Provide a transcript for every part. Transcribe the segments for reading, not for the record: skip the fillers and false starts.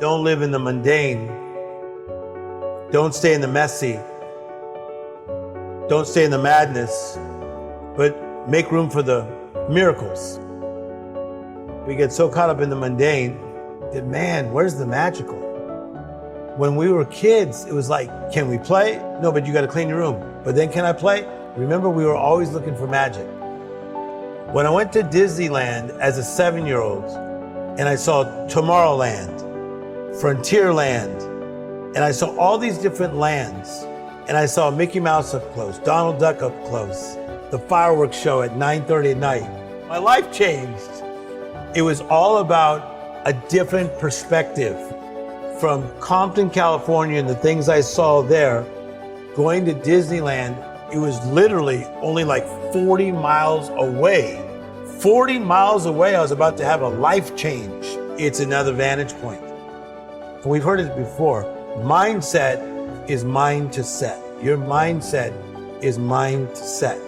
Don't live in the mundane. Don't stay in the messy. Don't stay in the madness, but make room for the miracles. We get so caught up in the mundane that, man, where's the magical? When we were kids, it was like, can we play? No, but you got to clean your room. But then can I play? Remember, we were always looking for magic. When I went to Disneyland as a 7-year-old and I saw Tomorrowland, Frontierland, and I saw all these different lands, and I saw Mickey Mouse up close, Donald Duck up close, the fireworks show at 9:30 at night, my life changed. It was all about a different perspective. From Compton, California, and the things I saw there, going to Disneyland, it was literally only like 40 miles away. 40 miles away, I was about to have a life change. It's another vantage point. And we've heard it before. Mindset is mind to set. Your mindset is mind to set.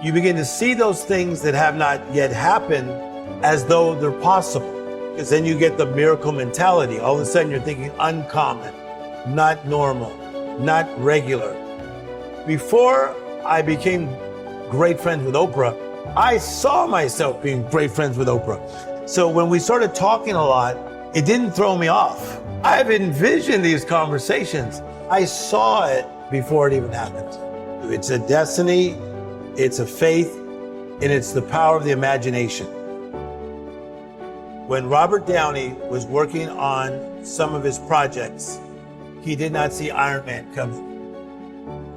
You begin to see those things that have not yet happened as though they're possible. Because then you get the miracle mentality. All of a sudden you're thinking uncommon, not normal, not regular. Before I became great friends with Oprah, I saw myself being great friends with Oprah. So when we started talking a lot, it didn't throw me off. I've envisioned these conversations. I saw it before it even happened. It's a destiny, it's a faith, and it's the power of the imagination. When Robert Downey was working on some of his projects, he did not see Iron Man coming.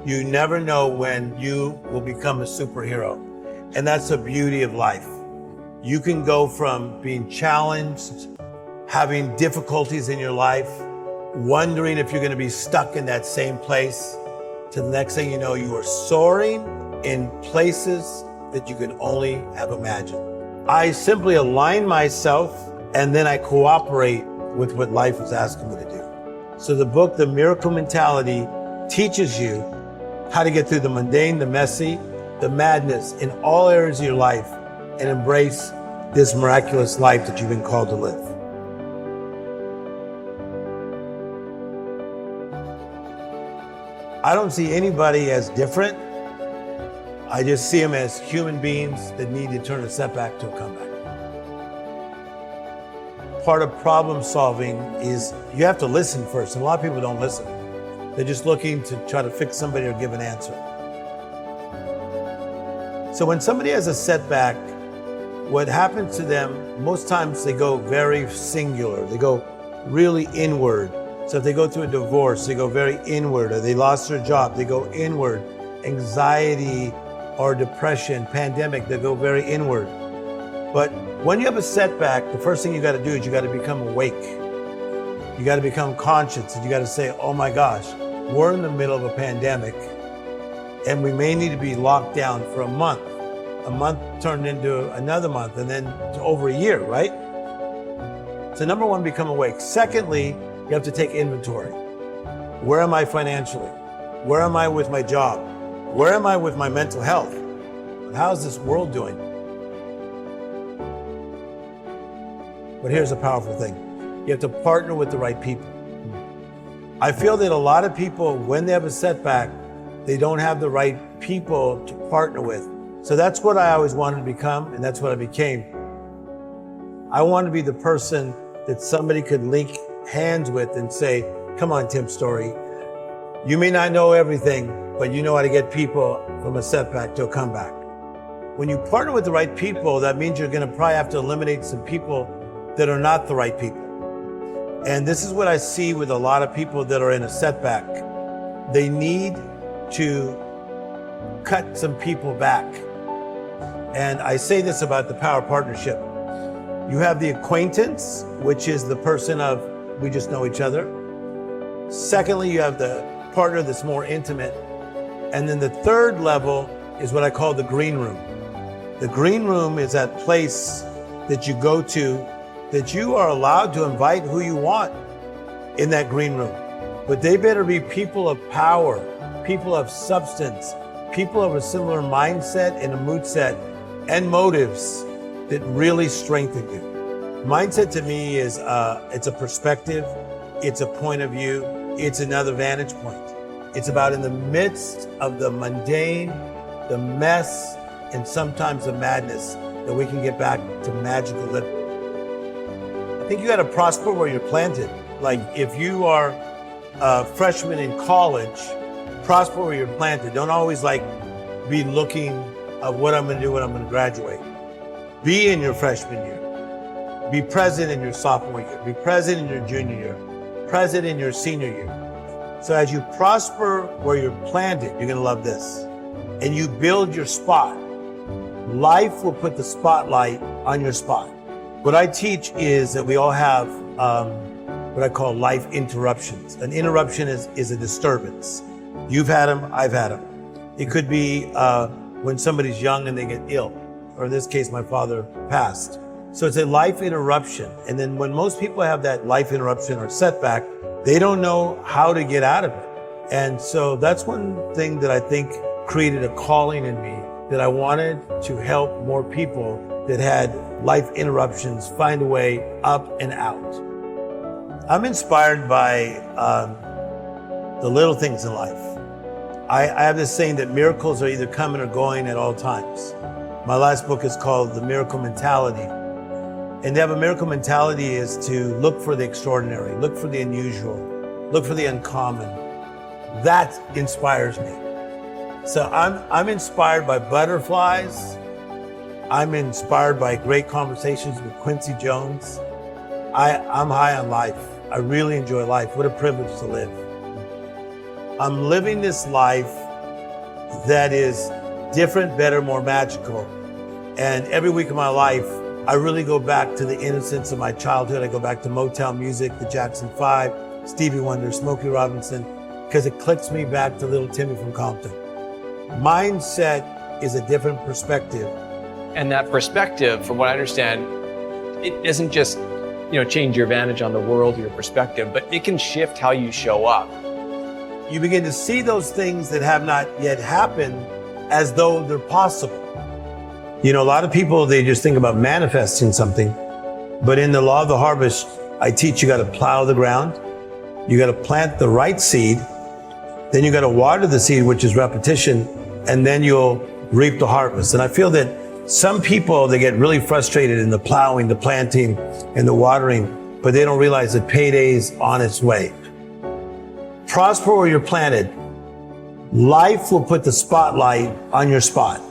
You never know when you will become a superhero. And that's the beauty of life. You can go from being challenged, having difficulties in your life, wondering if you're going to be stuck in that same place, to the next thing you know, you are soaring in places that you can only have imagined. I simply align myself and then I cooperate with what life is asking me to do. So the book, The Miracle Mentality, teaches you how to get through the mundane, the messy, the madness in all areas of your life and embrace this miraculous life that you've been called to live. I don't see anybody as different. I just see them as human beings that need to turn a setback to a comeback. Part of problem solving is you have to listen first, and a lot of people don't listen. They're just looking to try to fix somebody or give an answer. So when somebody has a setback, what happens to them, most times they go very singular. They go really inward. So if they go through a divorce, they go very inward, or they lost their job, they go inward. Anxiety or depression, pandemic, they go very inward. But when you have a setback, the first thing you got to do is you got to become awake. You got to become conscious, and you got to say, oh my gosh, we're in the middle of a pandemic and we may need to be locked down for a month. A month turned into another month and then to over a year, right? So number one, become awake. Secondly, you have to take inventory. Where am I financially? Where am I with my job? Where am I with my mental health? How's this world doing? But here's a powerful thing. You have to partner with the right people. I feel that a lot of people, when they have a setback, they don't have the right people to partner with. So that's what I always wanted to become, and that's what I became. I want to be the person that somebody could link hands with and say, come on, Tim Storey. You may not know everything, but you know how to get people from a setback to a comeback. When you partner with the right people, that means you're going to probably have to eliminate some people that are not the right people. And this is what I see with a lot of people that are in a setback. They need to cut some people back. And I say this about the power partnership. You have the acquaintance, which is the person of, we just know each other. Secondly, you have the partner that's more intimate. And then the third level is what I call the green room. The green room is that place that you go to that you are allowed to invite who you want in that green room. But they better be people of power, people of substance, people of a similar mindset and a mood set and motives that really strengthen you. Mindset to me is it's a perspective, it's a point of view, it's another vantage point. It's about in the midst of the mundane, the mess, and sometimes the madness that we can get back to magical living. I think you got to prosper where you're planted. Like if you are a freshman in college, prosper where you're planted. Don't always be looking at what I'm going to do when I'm going to graduate. Be in your freshman year. Be present in your sophomore year. Be present in your junior year. Present in your senior year. So as you prosper where you're planted, you're going to love this. And you build your spot. Life will put the spotlight on your spot. What I teach is that we all have what I call life interruptions. An interruption is a disturbance. You've had them, I've had them. It could be when somebody's young and they get ill, or in this case, my father passed. So it's a life interruption. And then when most people have that life interruption or setback, they don't know how to get out of it. And so that's one thing that I think created a calling in me, that I wanted to help more people that had life interruptions find a way up and out. I'm inspired by the little things in life. I have this saying that miracles are either coming or going at all times. My last book is called The Miracle Mentality. And to have a miracle mentality is to look for the extraordinary, look for the unusual, look for the uncommon. That inspires me. So I'm inspired by butterflies. I'm inspired by great conversations with Quincy Jones. I'm high on life. I really enjoy life. What a privilege to live. I'm living this life that is different, better, more magical. And every week of my life, I really go back to the innocence of my childhood. I go back to Motown music, the Jackson 5, Stevie Wonder, Smokey Robinson, because it clicks me back to little Timmy from Compton. Mindset is a different perspective. And that perspective, from what I understand, it doesn't just, change your vantage on the world or your perspective, but it can shift how you show up. You begin to see those things that have not yet happened as though they're possible. A lot of people, they just think about manifesting something, but in the law of the harvest, I teach you got to plow the ground, you got to plant the right seed, then you got to water the seed, which is repetition, and then you'll reap the harvest. And I feel that some people, they get really frustrated in the plowing, the planting, and the watering, but they don't realize that payday's on its way. Prosper where you're planted. Life will put the spotlight on your spot.